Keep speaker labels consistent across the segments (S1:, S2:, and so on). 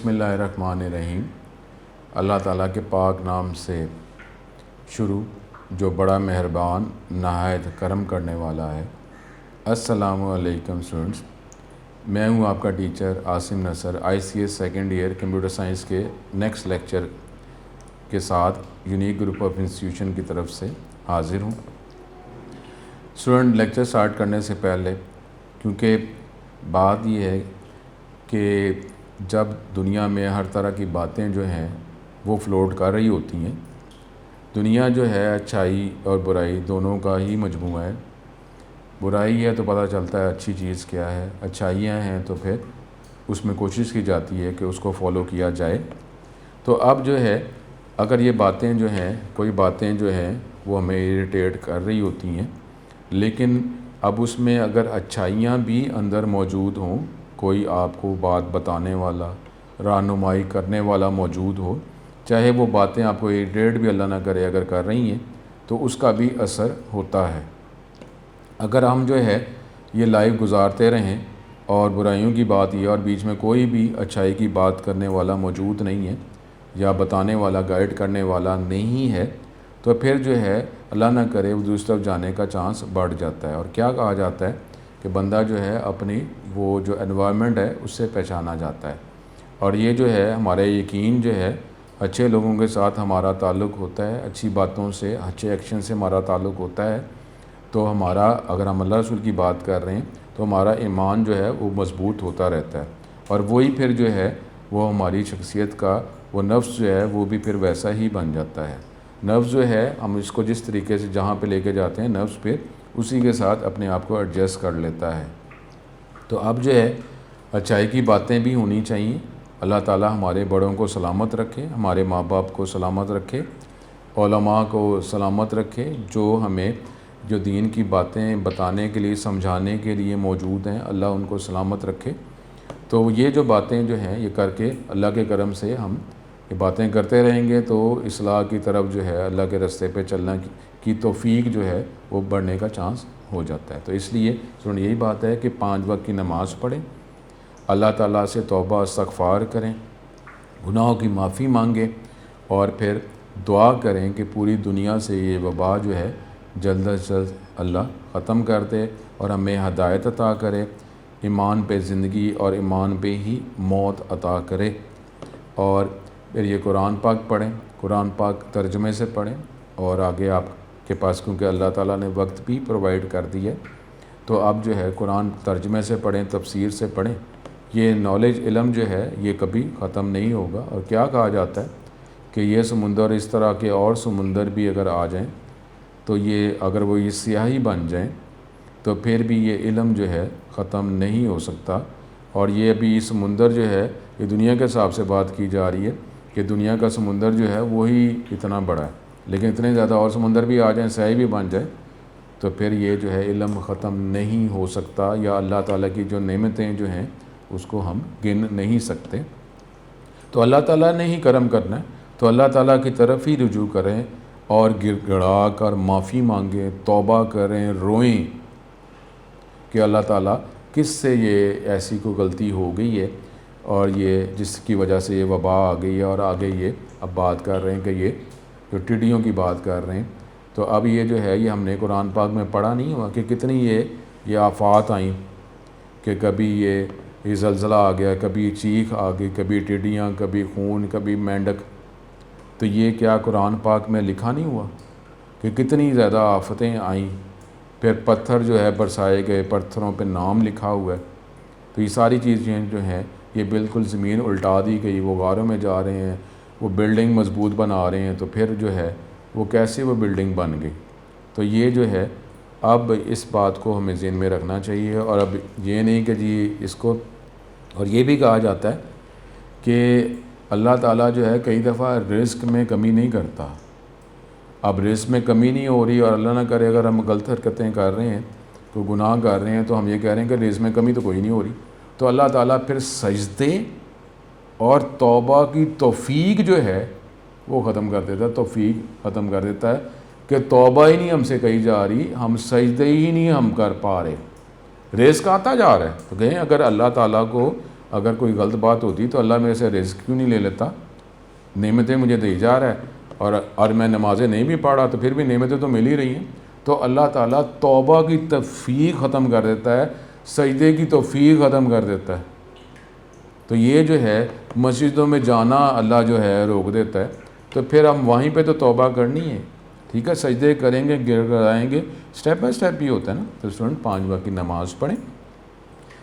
S1: बिस्मिल्लाहिर्रहमानिर्रहीम। अल्लाह ताला के पाक नाम से शुरू जो बड़ा मेहरबान नहायत करम करने वाला है। अस्सलामु अलैकुम स्टूडेंट्स, मैं हूं आपका टीचर आसिम नसर, ICS second year computer science के नेक्स्ट लेक्चर के साथ यूनिक ग्रुप ऑफ इंस्टीट्यूशन की तरफ से हाज़िर हूं। स्टूडेंट, लेक्चर स्टार्ट करने से पहले क्योंकि बात यह है कि जब दुनिया में हर तरह की बातें जो हैं वो फ्लोट कर रही होती हैं, दुनिया जो है अच्छाई और बुराई दोनों का ही मजमूआ है। बुराई है तो पता चलता है अच्छी चीज़ क्या है, अच्छाइयाँ हैं तो फिर उसमें कोशिश की जाती है कि उसको फॉलो किया जाए। तो अब जो है अगर ये बातें जो हैं, कोई बातें जो हैं वो हमें इरिटेट कर रही होती हैं, लेकिन अब उसमें अगर अच्छाइयाँ भी अंदर मौजूद हों, कोई आपको बात बताने वाला, रहनुमाई करने वाला मौजूद हो, चाहे वो बातें आपको इरिटेट भी अल्लाह ना करे अगर कर रही हैं तो उसका भी असर होता है। अगर हम जो है ये लाइफ गुजारते रहें और बुराइयों की बात ये और बीच में कोई भी अच्छाई की बात करने वाला मौजूद नहीं है या बताने वाला, गाइड करने वाला नहीं है, तो फिर जो है अल्लाह ना करे वो दूसरी तरफ जाने का चांस बढ़ जाता है। और क्या कहा जाता है कि बंदा जो है अपनी वो जो एनवायरनमेंट है उससे पहचाना जाता है। और ये जो है हमारे यकीन जो है अच्छे लोगों के साथ हमारा ताल्लुक़ होता है, अच्छी बातों से, अच्छे एक्शन से हमारा ताल्लुक़ होता है, तो हमारा अगर हम अल्लाह रसूल की बात कर रहे हैं तो हमारा ईमान जो है वो मज़बूत होता रहता है। और वही फिर जो है वो हमारी शख्सियत का वो नफ्स जो है वो भी फिर वैसा ही बन जाता है। नफ्स जो है हम इसको जिस तरीके से जहाँ पे लेके जाते हैं, नफ्स फिर उसी के साथ अपने आप को एडजस्ट कर लेता है। तो अब जो है अच्छाई की बातें भी होनी चाहिए। अल्लाह ताला हमारे बड़ों को सलामत रखे, हमारे माँ बाप को सलामत रखे, उलमा को सलामत रखे, जो हमें जो दीन की बातें बताने के लिए, समझाने के लिए मौजूद हैं, अल्लाह उनको सलामत रखे। तो ये जो बातें जो हैं ये करके अल्लाह के करम से हम ये बातें करते रहेंगे तो इस्लाह की तरफ जो है अल्लाह के रास्ते पे चलना की तौफीक जो है वो बढ़ने का चांस हो जाता है। तो इसलिए सुन यही बात है कि 5 वक्त की नमाज़ पढ़ें, अल्लाह ताला से तौबा इस्तग़फ़ार करें, गुनाहों की माफ़ी मांगें और फिर दुआ करें कि पूरी दुनिया से ये वबा जो है जल्द अज जल्द अल्लाह ख़त्म कर दे और हमें हदायत अता करे, ईमान पे ज़िंदगी और ईमान पे ही मौत अता करे। और फिर ये कुरान पाक पढ़ें, कुरान पाक तर्जुमे से पढ़ें और आगे आपके पास क्योंकि अल्लाह ताला ने वक्त भी प्रोवाइड कर दिया है तो आप जो है कुरान तर्जुमे से पढ़ें, तफसीर से पढ़ें। ये नॉलेज, इल्म जो है ये कभी ख़त्म नहीं होगा। और क्या कहा जाता है कि ये समुंदर, इस तरह के और समुंदर भी अगर आ जाएं तो ये अगर वो ये स्याही बन जाएं तो फिर भी ये इल्म जो है ख़त्म नहीं हो सकता। और ये अभी इस समुंदर जो है ये दुनिया के हिसाब से बात की जा रही है कि दुनिया का समुंदर जो है वही इतना बड़ा है, लेकिन इतने ज़्यादा और समुंदर भी आ जाएं, स्याही भी बन जाए तो फिर ये जो है इल्म ख़त्म नहीं हो सकता, या अल्लाह ताला की जो नेमतें जो हैं उसको हम गिन नहीं सकते। तो अल्लाह ताला ने ही करम करना है, तो अल्लाह ताला की तरफ ही रुजू करें और गिड़गिड़ा कर माफ़ी मांगें, तौबा करें, रोएं कि अल्लाह ताला किससे ये ऐसी कोई गलती हो गई है और ये जिसकी वजह से ये वबा आ गई है। और आगे ये अब बात कर रहे हैं कि ये जो टिड्डियों की बात कर रहे हैं, तो अब ये जो है ये हमने कुरान पाक में पढ़ा नहीं हुआ कि कितनी ये आफ़ात आई कि कभी ये ज़लज़ला आ गया, कभी चीख आ गई, कभी टिड्डियाँ, कभी खून, कभी मेंढक। तो ये क्या कुरान पाक में लिखा नहीं हुआ कि कितनी ज़्यादा आफ़तें आईं? फिर पत्थर जो है बरसाए गए, पत्थरों पे नाम लिखा हुआ है। तो ये सारी चीज़ें जो हैं ये बिल्कुल ज़मीन उल्टा दी गई, वो गारों में जा रहे हैं, वो बिल्डिंग मजबूत बना रहे हैं, तो फिर जो है वो कैसे वो बिल्डिंग बन गई। तो ये जो है अब इस बात को हमें ज़हन में रखना चाहिए। और अब ये नहीं कि जी इसको, और ये भी कहा जाता है कि अल्लाह ताला जो है कई दफ़ा रिज़्क़ में कमी नहीं करता। अब रिज़्क़ में कमी नहीं हो रही और अल्लाह ना करे अगर हम गलत हरकतें कर रहे हैं, कोई गुनाह कर रहे हैं, तो हम ये कह रहे हैं कि रिज़्क़ में कमी तो कोई नहीं हो रही, तो अल्लाह ताला फिर सजदे और तौबा की तौफीक जो है वो ख़त्म कर देता है, तौफीक ख़त्म कर देता है कि तौबा ही नहीं हमसे कही जा रही, हम सजदे ही नहीं हम कर पा रहे, रिज़्क़ आता जा रहा है। तो कहें अगर अल्लाह ताला को अगर कोई गलत बात होती तो अल्लाह मेरे से रिस्क क्यों नहीं ले लेता? नेमतें मुझे दी जा रहा है और मैं नमाज़ें नहीं भी पढ़ा तो फिर भी नेमतें तो मिल ही रही हैं। तो अल्लाह ताला तौबा की तौफ़ीक ख़त्म कर देता है, सजदे की तौफ़ीक ख़त्म कर देता है। तो ये जो है मस्जिदों में जाना अल्लाह जो है रोक देता है। तो फिर हम वहीं पे तो तौबा करनी है, ठीक है, सजदे करेंगे, गिड़गिड़ाएंगे, स्टेप बाय स्टेप ही होता है ना। तो स्टूडेंट 5 वक्त की नमाज़ पढ़ें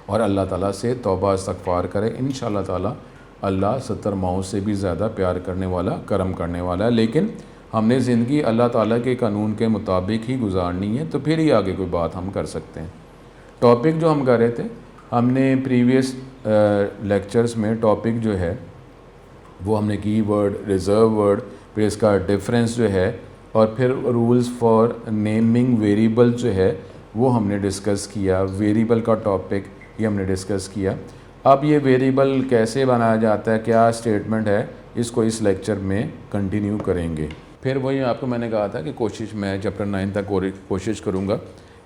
S1: और अल्लाह ताला से तौबा इस्तग़फ़ार करें। इंशाअल्लाह ताला अल्लाह 70 माओं से भी ज़्यादा प्यार करने वाला, करम करने वाला है। लेकिन हमने ज़िंदगी अल्लाह ताला के कानून के मुताबिक ही गुजारनी है, तो फिर ही आगे कोई बात हम कर सकते हैं। टॉपिक जो हम कर रहे थे, हमने प्रीवियस लेक्चर्स में टॉपिक जो है वो हमने कीवर्ड, रिज़र्व वर्ड, फिर इसका डिफरेंस जो है, और फिर रूल्स फॉर नेमिंग वेरिएबल जो है वो हमने डिस्कस किया। वेरिएबल का टॉपिक ये हमने डिस्कस किया। अब ये वेरिएबल कैसे बनाया जाता है, क्या स्टेटमेंट है, इसको इस लेक्चर में कंटिन्यू करेंगे। फिर वही आपको मैंने कहा था कि कोशिश मैं चैप्टर 9 तक कोशिश करूँगा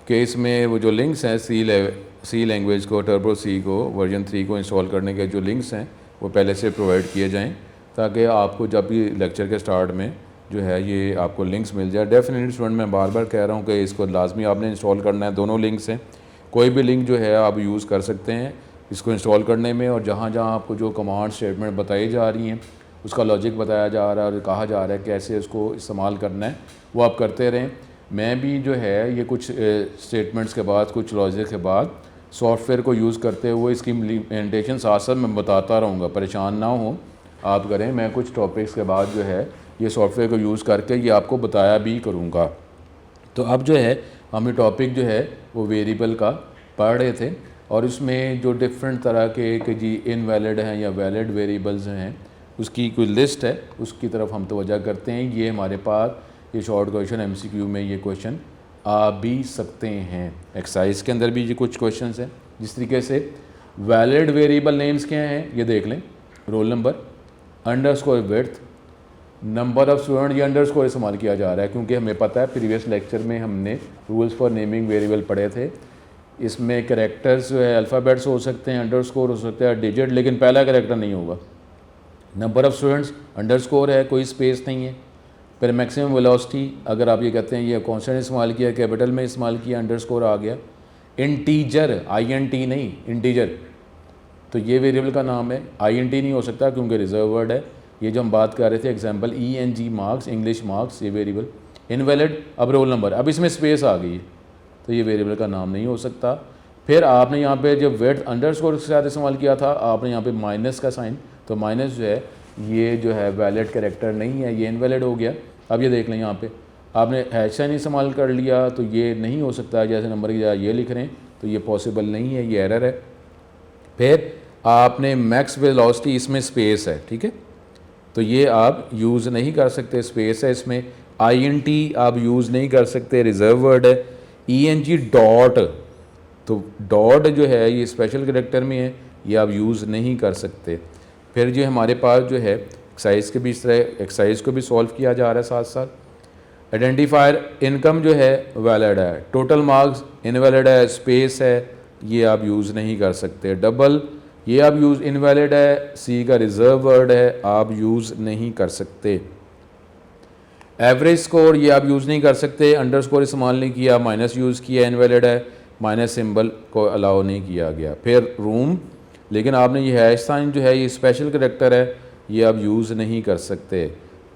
S1: कि इसमें वो जो लिंक्स हैं सी लैंग्वेज को, टर्बो सी को, वर्जन 3 को इंस्टॉल करने के जो लिंक्स हैं वो पहले से प्रोवाइड किए जाएं, ताकि आपको जब भी लेक्चर के स्टार्ट में जो है ये आपको लिंक्स मिल जाए। डेफिनेटली स्टूडेंट मैं बार बार कह रहा हूँ कि इसको लाजमी आपने इंस्टॉल करना है। दोनों लिंक्स हैं, कोई भी लिंक जो है आप यूज़ कर सकते हैं इसको इंस्टॉल करने में। और जहाँ जहाँ आपको जो कमांड स्टेटमेंट बताई जा रही हैं, उसका लॉजिक बताया जा रहा है और कहा जा रहा है कैसे इसको इस्तेमाल करना है, वो आप करते रहें। मैं भी जो है ये कुछ स्टेटमेंट्स के बाद, कुछ लॉजिक के बाद सॉफ्टवेयर को यूज़ करते हुए इसकी इम्प्लीमेंटेशन साथ साथ मैं बताता रहूँगा, परेशान ना हो आप करें। मैं कुछ टॉपिक्स के बाद जो है ये सॉफ्टवेयर को यूज़ करके ये आपको बताया भी करूँगा। तो अब जो है हमें टॉपिक जो है वो वेरिएबल का पढ़ रहे थे, और उसमें जो डिफरेंट तरह के कि जी इनवैलिड हैं या वैलिड वेरिएबल्स हैं उसकी कोई लिस्ट है, उसकी तरफ हम तवज्जो करते हैं। ये हमारे पास ये शॉर्ट क्वेश्चन MCQ में ये क्वेश्चन आ भी सकते हैं। एक्सरसाइज के अंदर भी ये कुछ क्वेश्चन हैं। जिस तरीके से वैलिड वेरिएबल नेम्स क्या हैं ये देख लें, roll number, underscore width, number of student, ये अंडरस्कोर इस्तेमाल किया जा रहा है क्योंकि हमें पता है प्रीवियस लेक्चर में हमने रूल्स फॉर नेमिंग वेरिएबल पढ़े थे। इसमें कैरेक्टर्स जो है अल्फ़ाबेट्स हो सकते हैं, अंडरस्कोर हो सकता है, डिजिट, लेकिन पहला कैरेक्टर नहीं होगा। नंबर ऑफ़ स्टूडेंट्स अंडरस्कोर है, कोई स्पेस नहीं है। फिर मैक्सिमम वेलोसिटी, अगर आप ये कहते हैं ये कॉन्स्टेंट इस्तेमाल किया, कैपिटल में इस्तेमाल किया, अंडरस्कोर आ गया। इंटीजर, INT नहीं, इंटीजर, तो ये वेरिएबल का नाम है। INT नहीं हो सकता क्योंकि रिजर्व वर्ड है। ये जो हम बात कर रहे थे example ENG marks, English marks, ये वेरिएबल। इनवैलिड, अब रोल नंबर, अब इसमें स्पेस आ गई है तो ये वेरिएबल का नाम नहीं हो सकता। फिर आपने यहाँ पे जब विड्थ अंडरस्कोर के साथ इस्तेमाल किया था, आपने यहाँ पे माइनस का साइन, तो माइनस जो है ये जो है वैलिड कैरेक्टर नहीं है, ये इनवैलिड हो गया। अब ये देख लें यहाँ पे आपने हैश इस्तेमाल कर लिया तो ये नहीं हो सकता, जैसे नंबर की जगह ये लिख रहे हैं तो ये पॉसिबल नहीं है, ये एरर है। फिर आपने मैक्स वेलोसिटी, इसमें स्पेस है, ठीक है, तो ये आप यूज़ नहीं कर सकते, स्पेस है इसमें। INT आप यूज़ नहीं कर सकते, रिजर्व वर्ड है। ENG डॉट, तो डॉट जो है ये स्पेशल कैरेक्टर में है, ये आप यूज़ नहीं कर सकते। फिर जो हमारे पास जो है एक्सरसाइज के भी इस तरह एक्सरसाइज को भी सॉल्व किया जा रहा है साथ साथ। आइडेंटिफायर इनकम जो है वैलिड है, टोटल मार्क्स इनवैलिड है, स्पेस है, ये आप यूज़ नहीं कर सकते। डबल, ये आप यूज़ इनवैलिड है, C का रिजर्व वर्ड है, आप यूज़ नहीं कर सकते। एवरेज स्कोर, ये आप यूज़ नहीं कर सकते, अंडरस्कोर इस्तेमाल नहीं किया, माइनस यूज़ किया, इनवैलिड है, माइनस सिंबल को अलाउ नहीं किया गया। फिर रूम, लेकिन आपने ये हैश साइन जो है ये स्पेशल कैरेक्टर है, ये आप यूज़ नहीं कर सकते।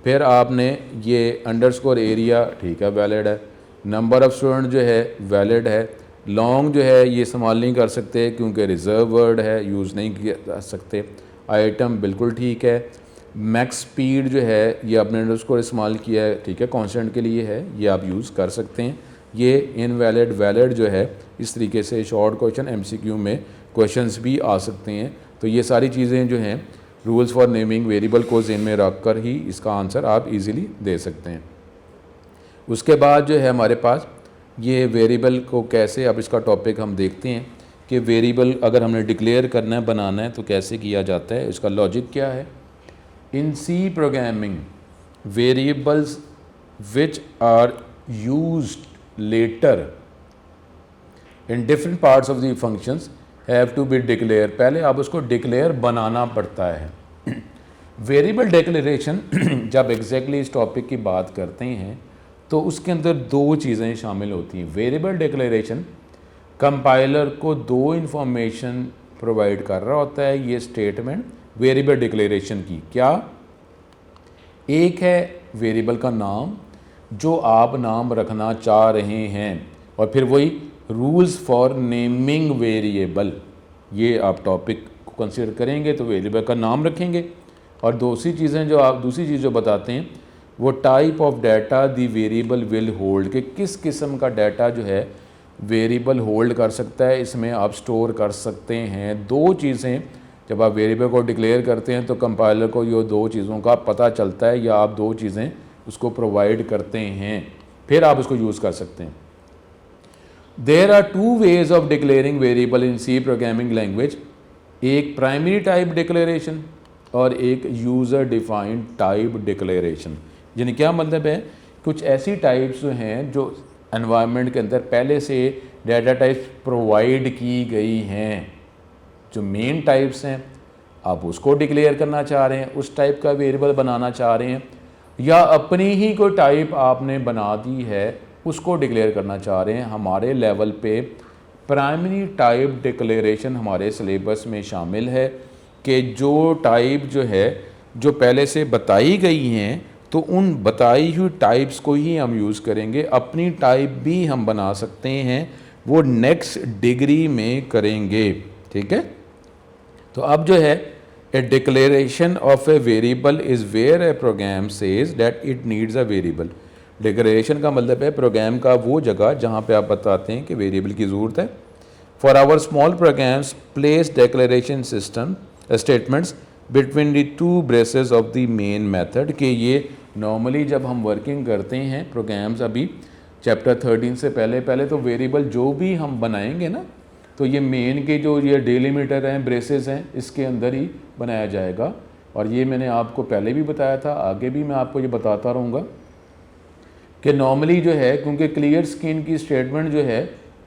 S1: फिर आपने ये अंडरस्कोर एरिया, ठीक है, वैलिड है। नंबर ऑफ़ स्टूडेंट जो है वैलिड है। लॉन्ग जो है ये इस्तेमाल नहीं कर सकते क्योंकि रिजर्व वर्ड है, यूज़ नहीं कर सकते। आइटम बिल्कुल ठीक है। मैक्स स्पीड जो है ये आपने अंडरस्कोर इस्तेमाल किया है, ठीक है, कांस्टेंट के लिए है, ये आप यूज़ कर सकते हैं। ये इनवैलिड वैलिड जो है इस तरीके से शॉर्ट क्वेश्चन MCQ में क्वेश्चंस भी आ सकते हैं। तो ये सारी चीज़ें जो हैं रूल्स फॉर नेमिंग वेरिएबल को ज़हन में रख कर ही इसका आंसर आप इजीली दे सकते हैं। उसके बाद जो है हमारे पास ये वेरिएबल को कैसे, अब इसका टॉपिक हम देखते हैं कि वेरिएबल अगर हमने डिक्लेयर करना है, बनाना है तो कैसे किया जाता है, इसका लॉजिक क्या है। In C programming variables which are used later in different parts of the functions have to be declare, पहले आप उसको डिक्लेयर बनाना पड़ता है। वेरिएबल डिक्लेरेशन जब एग्जैक्टली इस टॉपिक की बात करते हैं तो उसके अंदर दो चीज़ें शामिल होती हैं। वेरिएबल डिक्लेरेशन कंपाइलर को दो इन्फॉर्मेशन प्रोवाइड कर रहा होता है ये स्टेटमेंट वेरिएबल डिक्लेरेशन की। क्या? एक है वेरिएबल का नाम जो आप नाम रखना चाह रहे हैं, और फिर वही रूल्स फॉर नेमिंग वेरिएबल, ये आप टॉपिक को कंसिडर करेंगे तो वेरिएबल का नाम रखेंगे। और दूसरी चीज़ जो बताते हैं वो type of data the variable will hold, कि किस किस्म का डाटा जो है वेरिएबल होल्ड कर सकता है, इसमें आप स्टोर कर सकते हैं। दो चीज़ें जब आप वेरिएबल को डिक्लेयर करते हैं तो कंपाइलर को ये दो चीज़ों का पता चलता है, या आप दो चीज़ें उसको प्रोवाइड करते हैं, फिर आप उसको यूज़ कर सकते हैं। There are two ways of declaring variable in C programming language, एक प्राइमरी टाइप डिक्लेरेशन और एक यूज़र डिफाइंड टाइप डिक्लेरेशन। यानी क्या मतलब है, कुछ ऐसी टाइप्स हैं जो एनवायरनमेंट के अंदर पहले से डाटा टाइप्स प्रोवाइड की गई हैं, जो मेन टाइप्स हैं आप उसको डिक्लेयर करना चाह रहे हैं, उस टाइप का वेरिएबल बनाना चाह रहे हैं, या अपनी ही कोई टाइप आपने बना दी है उसको डिक्लेयर करना चाह रहे हैं। हमारे लेवल पे प्राइमरी टाइप डिक्लेरेशन हमारे सिलेबस में शामिल है कि जो टाइप जो है जो पहले से बताई गई हैं तो उन बताई हुई टाइप्स को ही हम यूज़ करेंगे। अपनी टाइप भी हम बना सकते हैं, वो नेक्स्ट डिग्री में करेंगे, ठीक है। तो अब जो है a declaration of a variable is where a program says that it needs a variable. Declaration का मतलब है प्रोग्राम का वो जगह जहाँ पे आप बताते हैं कि वेरिएबल की ज़रूरत है। For our small programs place declaration system statements between the two braces of the main method, कि ये नॉर्मली जब हम वर्किंग करते हैं प्रोग्राम्स, अभी चैप्टर 13 से पहले तो वेरिएबल जो भी हम बनाएंगे ना तो ये मेन के जो ये डिलिमीटर हैं, ब्रेसेस हैं, इसके अंदर ही बनाया जाएगा। और ये मैंने आपको पहले भी बताया था, आगे भी मैं आपको ये बताता रहूँगा कि नॉर्मली जो है, क्योंकि क्लियर स्किन की स्टेटमेंट जो है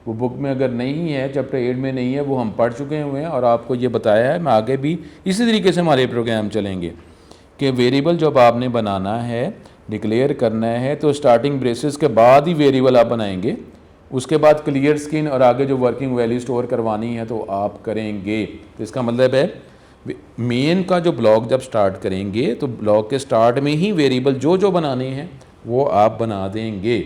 S1: वो बुक में अगर नहीं है, चैप्टर 8 में नहीं है, वो हम पढ़ चुके हुए हैं और आपको ये बताया है। मैं आगे भी इसी तरीके से हमारे प्रोग्राम चलेंगे कि वेरिएबल जब आपने बनाना है, डिक्लेयर करना है, तो स्टार्टिंग ब्रेसेस के बाद ही वेरिएबल आप बनाएंगे। उसके बाद क्लियर स्किन और आगे जो वर्किंग वैल्यू स्टोर करवानी है तो आप करेंगे। तो इसका मतलब है मेन का जो ब्लॉक जब स्टार्ट करेंगे तो ब्लॉक के स्टार्ट में ही वेरिएबल जो बनाने हैं वो आप बना देंगे।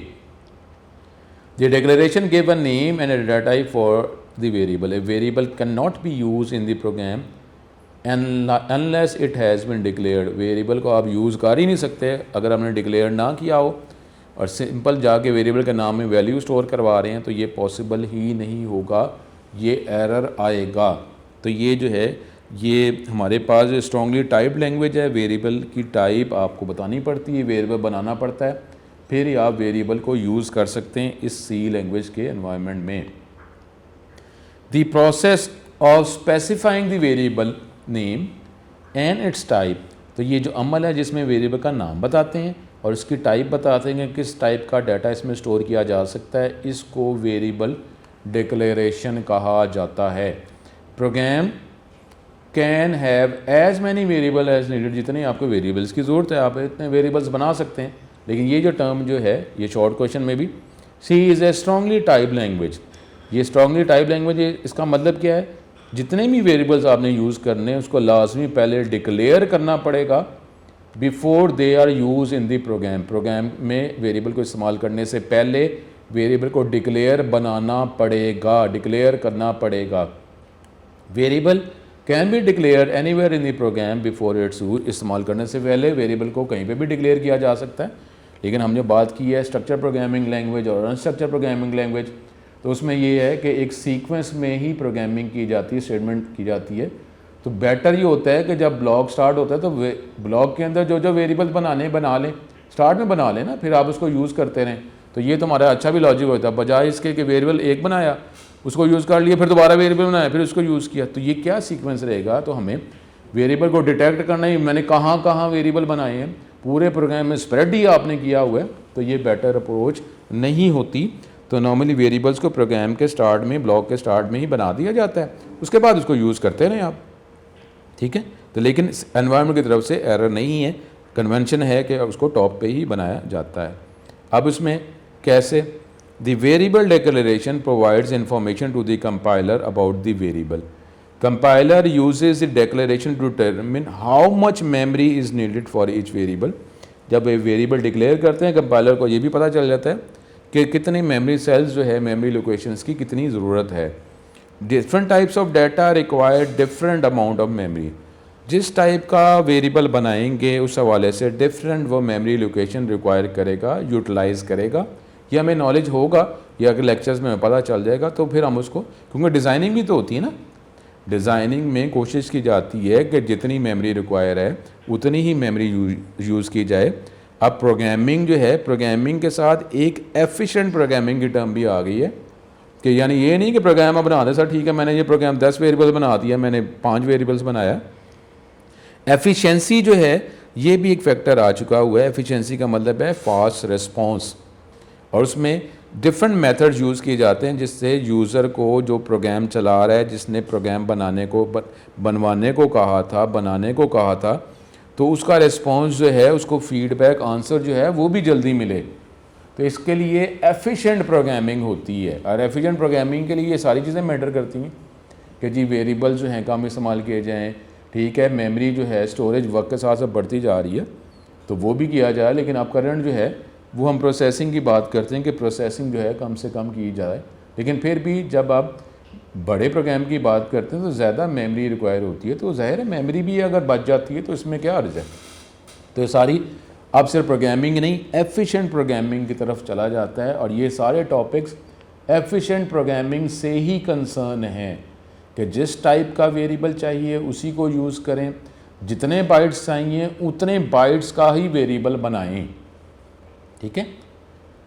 S1: The declaration give a name and a data type for the variable. A variable can not be use in the program unless it has been declared. Variable को आप यूज़ कर ही नहीं सकते अगर आपने डिक्लेयर ना किया हो, और सिंपल जाके वेरिएबल के नाम में वैल्यू स्टोर करवा रहे हैं तो ये पॉसिबल ही नहीं होगा, ये एरर आएगा। तो ये जो है ये हमारे पास जो स्ट्रॉन्गली टाइप लैंग्वेज है, वेरिएबल की टाइप आपको बतानी पड़ती है, वेरिएबल बनाना पड़ता है, फिर ही आप वेरिएबल को यूज़ कर सकते हैं इस सी लैंग्वेज के एनवायरनमेंट में। The process of specifying the variable name and it's type, तो ये जो अमल है जिसमें वेरिएबल का नाम बताते हैं और इसकी टाइप बताते हैं कि किस टाइप का डाटा इसमें स्टोर किया जा सकता है, इसको वेरिएबल डिक्लेरेशन कहा जाता है। Program can have as many variable as needed, जितने आपको वेरिएबल्स की ज़रूरत है आप इतने वेरिएबल्स बना सकते हैं। लेकिन ये जो टर्म जो है ये शॉर्ट क्वेश्चन में भी, C is a strongly type language, ये स्ट्रॉन्गली टाइप लैंग्वेज, इसका मतलब क्या है, जितने भी वेरिएबल्स आपने यूज़ करने हैं उसको लाजमी पहले डिक्लेयर करना पड़ेगा before they are use in the program. Program में वेरिएबल को इस्तेमाल करने से पहले वेरिएबल को डिक्लेयर बनाना पड़ेगा, डिक्लेयर करना पड़ेगा। Variable can be declare anywhere in the programme before it's use, इस्तेमाल करने से पहले वेरिएबल को कहीं पे भी डिक्लेयर किया जा सकता है। लेकिन हमने बात की है स्ट्रक्चर प्रोग्रामिंग लैंग्वेज और अनस्ट्रक्चर प्रोग्रामिंग लैंग्वेज, तो उसमें ये है कि एक सीक्वेंस में ही प्रोग्रामिंग की जाती है, स्टेटमेंट की जाती है। तो बेटर ये होता है कि जब ब्लॉक स्टार्ट होता है तो ब्लॉक के अंदर जो वेरिएबल बना लें, स्टार्ट में बना लें ना, फिर आप उसको यूज़ करते रहें। तो ये तुम्हारा अच्छा भी लॉजिक होता है, बजाय इसके कि वेरिएबल एक बनाया, उसको यूज़ कर लिया, फिर दोबारा वेरिएबल बनाया, फिर उसको यूज़ किया, तो ये क्या सीक्वेंस रहेगा। तो हमें वेरिएबल को डिटेक्ट करना ही, मैंने कहाँ कहाँ वेरिएबल बनाए हैं, पूरे प्रोग्राम में स्प्रेड ही आपने किया हुआ है, तो ये बेटर अप्रोच नहीं होती। तो नॉर्मली वेरिएबल्स को प्रोग्राम के स्टार्ट में, ब्लॉक के स्टार्ट में ही बना दिया जाता है, उसके बाद उसको यूज़ करते रहें आप, ठीक है। तो लेकिन एनवायरनमेंट की तरफ से एरर नहीं है, कन्वेंशन है कि उसको टॉप पे ही बनाया जाता है। अब उसमें कैसे, the variable declaration provides information to the compiler about the variable. Compiler uses the declaration to determine how much memory is needed for each variable. जब वे वेरिएबल डिक्लेयर करते हैं, कंपाइलर को ये भी पता चल जाता है कि कितनी मेमोरी सेल्स जो है, मेमोरी लोकेशंस की कितनी ज़रूरत है। Different types of data require different amount of memory. जिस टाइप का वेरिएबल बनाएंगे उस हवाले से डिफरेंट वो मेमोरी लोकेशन रिक्वायर करेगा, यूटिलाइज़ करेगा। ये हमें नॉलेज होगा, या अगर लेक्चर्स में पता चल जाएगा तो फिर हम उसको, क्योंकि डिज़ाइनिंग भी तो होती है ना, डिज़ाइनिंग में कोशिश की जाती है कि जितनी मेमोरी रिक्वायर है उतनी ही मेमोरी यूज़ की जाए। अब प्रोग्रामिंग जो है, प्रोग्रामिंग के साथ एक एफिशिएंट प्रोग्रामिंग की टर्म भी आ गई है कि यानी ये नहीं कि प्रोग्राम बना दे सर ठीक है, मैंने ये प्रोग्राम 10 वेरिएबल्स बना दिया, मैंने 5 वेरिएबल्स बनाया। एफिशिएंसी जो है ये भी एक फैक्टर आ चुका हुआ है। एफिशिएंसी का मतलब है फास्ट रिस्पॉन्स, और उसमें डिफरेंट मेथड्स यूज़ किए जाते हैं जिससे यूज़र को, जो प्रोग्राम चला रहा है, जिसने प्रोग्राम बनाने को बनवाने को कहा था, बनाने को कहा था, तो उसका रिस्पॉन्स जो है, उसको फीडबैक आंसर जो है वो भी जल्दी मिले। तो इसके लिए एफिशिएंट प्रोग्रामिंग होती है, और एफिशिएंट प्रोग्रामिंग के लिए ये सारी चीज़ें मैटर करती हैं कि जी वेरिएबल जो हैं कम इस्तेमाल किए जाएँ, ठीक है, मेमोरी जो है, स्टोरेज वक्त के साथ साथ बढ़ती जा रही है तो वो भी किया जाए। लेकिन अब करंट जो है वो हम प्रोसेसिंग की बात करते हैं कि प्रोसेसिंग जो है कम से कम की जाए। लेकिन फिर भी जब आप बड़े प्रोग्राम की बात करते हैं तो ज़्यादा मेमोरी रिक्वायर होती है, तो ज़ाहिर है मेमोरी भी अगर बच जाती है तो इसमें क्या अर्ज़ है। तो ये सारी अब सिर्फ प्रोग्रामिंग नहीं, एफिशिएंट प्रोग्रामिंग की तरफ चला जाता है, और ये सारे टॉपिक्स एफिशिएंट प्रोग्रामिंग से ही कंसर्न हैं कि जिस टाइप का वेरिएबल चाहिए उसी को यूज़ करें, जितने बाइट्स चाहिए उतने बाइट्स का ही वेरिएबल बनाएं, ठीक है।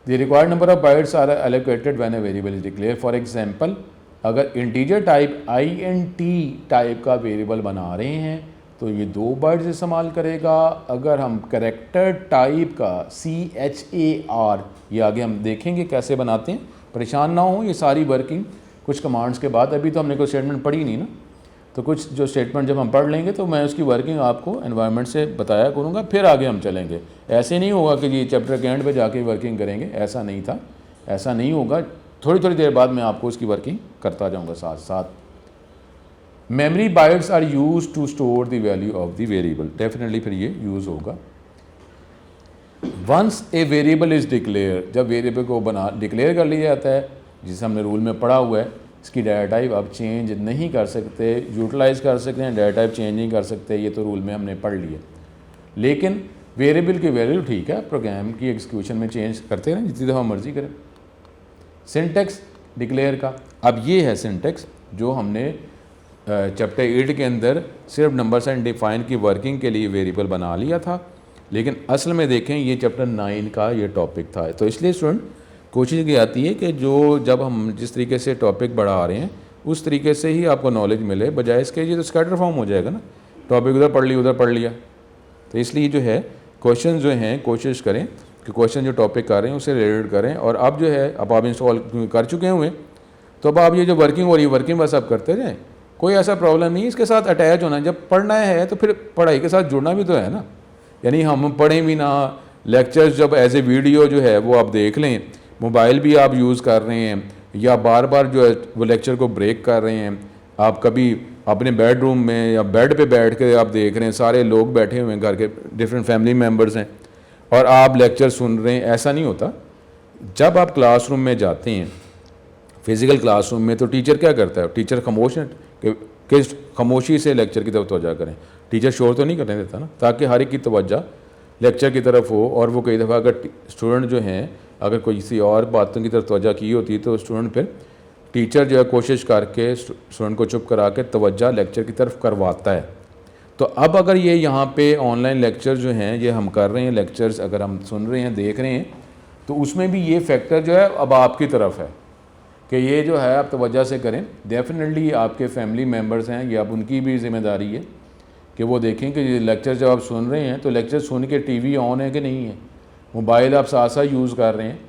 S1: The required number of bytes are allocated when a variable is declare. For example, अगर इंटीजर टाइप INT टाइप का वेरिएबल बना रहे हैं तो ये 2 बाइट्स इस्तेमाल करेगा। अगर हम कैरेक्टर टाइप का CHAR, ये आगे हम देखेंगे कैसे बनाते हैं, परेशान ना हो, ये सारी वर्किंग कुछ कमांड्स के बाद, अभी तो हमने कोई स्टेटमेंट पढ़ी नहीं ना, तो कुछ जो स्टेटमेंट जब हम पढ़ लेंगे तो मैं उसकी वर्किंग आपको एनवायरनमेंट से बताया करूँगा, फिर आगे हम चलेंगे। ऐसे नहीं होगा कि ये चैप्टर के एंड पे जाके वर्किंग करेंगे, ऐसा नहीं था, ऐसा नहीं होगा। थोड़ी थोड़ी देर बाद मैं आपको उसकी वर्किंग करता जाऊँगा साथ साथ। Memory bytes are use to store the value of the variable, definitely फिर ये यूज़ होगा। Once a variable is declare, जब वेरिएबल को डिक्लेयर कर लिया जाता है, जिसे हमने रूल में पढ़ा हुआ है, इसकी डाटा टाइप आप चेंज नहीं कर सकते, यूटिलाइज़ कर सकते हैं, डाटा टाइप चेंज नहीं कर सकते, ये तो रूल में हमने पढ़ लिया। लेकिन वेरिएबल की वैल्यू ठीक है, प्रोग्राम की एग्जीक्यूशन में चेंज करते रहें जितनी दफ़ा मर्जी करें। सिंटेक्स डिक्लेयर का, अब ये है सिंटेक्स जो हमने चैप्टर 8 के अंदर सिर्फ नंबर्स एंड डिफाइन की वर्किंग के लिए वेरिएबल बना लिया था, लेकिन असल में देखें ये चैप्टर 9 का ये टॉपिक था। तो इसलिए स्टूडेंट कोशिश की जाती है कि जो जब हम जिस तरीके से टॉपिक बढ़ा रहे हैं उस तरीके से ही आपको नॉलेज मिले, बजाय इसके ये तो स्कैटर फॉर्म हो जाएगा ना, टॉपिक उधर पढ़ लिया उधर पढ़ लिया। तो इसलिए जो है क्वेश्चन जो हैं कोशिश करें कि क्वेश्चन जो टॉपिक कर रहे हैं उससे रिलेटेड करें। और अब जो है अब आप इंस्टॉल कर चुके हुए, तो अब आप ये जो वर्किंग हो रही है वर्किंग बस आप करते रहें, कोई ऐसा प्रॉब्लम नहीं है। इसके साथ अटैच होना, जब पढ़ना है तो फिर पढ़ाई के साथ जुड़ना भी तो है ना, यानी हम पढ़ें भी ना, लेक्चर्स जब एज ए वीडियो जो है वो आप देख लें, मोबाइल भी आप यूज़ कर रहे हैं या बार बार जो है वो लेक्चर को ब्रेक कर रहे हैं, आप कभी अपने बेडरूम में या बेड पे बैठ के आप देख रहे हैं, सारे लोग बैठे हुए हैं, घर के डिफरेंट फैमिली मेम्बर्स हैं और आप लेक्चर सुन रहे हैं, ऐसा नहीं होता। जब आप क्लासरूम में जाते हैं, फिज़िकल क्लासरूम में, तो टीचर क्या करता है, टीचर खामोश है कि खामोशी से लेक्चर की तरफ तवज्जो करें। टीचर शोर तो नहीं करने देता ना, ताकि हर एक की तवज्जो लेक्चर की तरफ हो। और वो कई दफ़ा अगर स्टूडेंट जो हैं अगर कोई किसी और बातों की तरफ तवज्जो की होती है तो स्टूडेंट फिर टीचर जो है कोशिश करके स्टूडेंट को चुप करा के तवज्जो लेक्चर की तरफ करवाता है। तो अब अगर ये यहाँ पे ऑनलाइन लेक्चर जो हैं ये हम कर रहे हैं, लेक्चर्स अगर हम सुन रहे हैं, देख रहे हैं, तो उसमें भी ये फैक्टर जो है अब आपकी तरफ है कि ये जो है आप तवज्जो से करें। डेफिनेटली आपके फैमिली मेम्बर्स हैं, ये अब उनकी भी जिम्मेदारी है कि वो देखें कि ये लेक्चर जब आप सुन रहे हैं तो लेक्चर सुन के टीवी ऑन है कि नहीं है, मोबाइल आप साथ साथ यूज़ कर रहे हैं,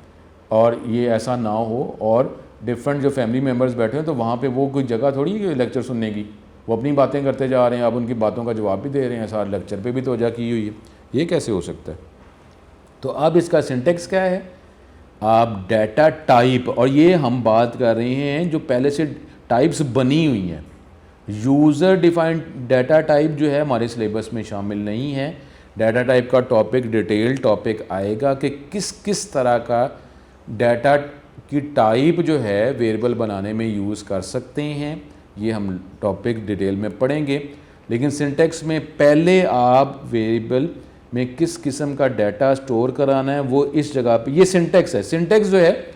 S1: और ये ऐसा ना हो और डिफरेंट जो फैमिली मेम्बर्स बैठे हैं तो वहाँ पे वो कोई जगह थोड़ी है लेक्चर सुनने की, वो अपनी बातें करते जा रहे हैं, आप उनकी बातों का जवाब भी दे रहे हैं, सारे लेक्चर पे भी तवज्जो की हुई है, ये कैसे हो सकता है। तो अब इसका सिंटेक्स क्या है, आप डाटा टाइप, और ये हम बात कर रहे हैं जो पहले से टाइप्स बनी हुई हैं। यूज़र डिफाइंड डाटा टाइप जो है हमारे सिलेबस में शामिल नहीं है। डाटा टाइप का टॉपिक डिटेल टॉपिक आएगा कि किस किस तरह का डाटा की टाइप जो है वेरिएबल बनाने में यूज़ कर सकते हैं, ये हम टॉपिक डिटेल में पढ़ेंगे। लेकिन सिंटेक्स में पहले आप वेरिएबल में किस किस्म का डाटा स्टोर कराना है वो इस जगह पे, ये सिंटेक्स है। सिंटेक्स जो है